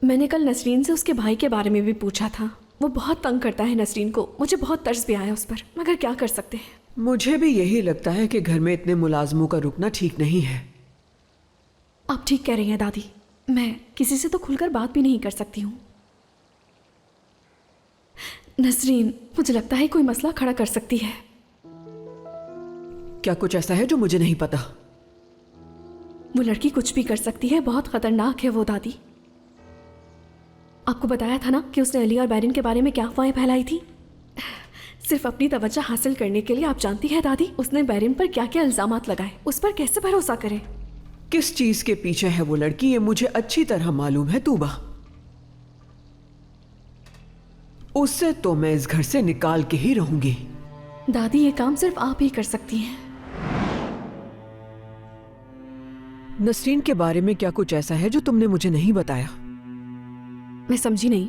मैंने कल नसरीन से उसके भाई के बारे में भी पूछा था। वो बहुत तंग करता है नसरीन को। मुझे बहुत तरस भी आया उस पर, मगर क्या कर सकते हैं। मुझे भी यही लगता है कि घर में इतने मुलाजमों का रुकना ठीक नहीं है। आप ठीक कह रही हैं दादी। मैं किसी से तो खुलकर बात भी नहीं कर सकती हूँ। नसरीन मुझे लगता है कोई मसला खड़ा कर सकती है। क्या कुछ ऐसा है जो मुझे नहीं पता? वो लड़की कुछ भी कर सकती है, बहुत खतरनाक है वो दादी। आपको बताया था ना कि उसने अली और बैरिन के बारे में क्या अफवाहें फैलाई थी, सिर्फ अपनी तवज्जो हासिल करने के लिए। आप जानती है दादी, उसने बैरिन पर क्या क्या इल्जामात लगाए। उस पर कैसे भरोसा करें? किस चीज के पीछे है वो लड़की, ये मुझे अच्छी तरह मालूम है तूबा। उससे तो मैं इस घर से निकाल के ही रहूंगी। दादी ये काम सिर्फ आप ही कर सकती हैं। नसरीन के बारे में क्या कुछ ऐसा है जो तुमने मुझे नहीं बताया? मैं समझी नहीं।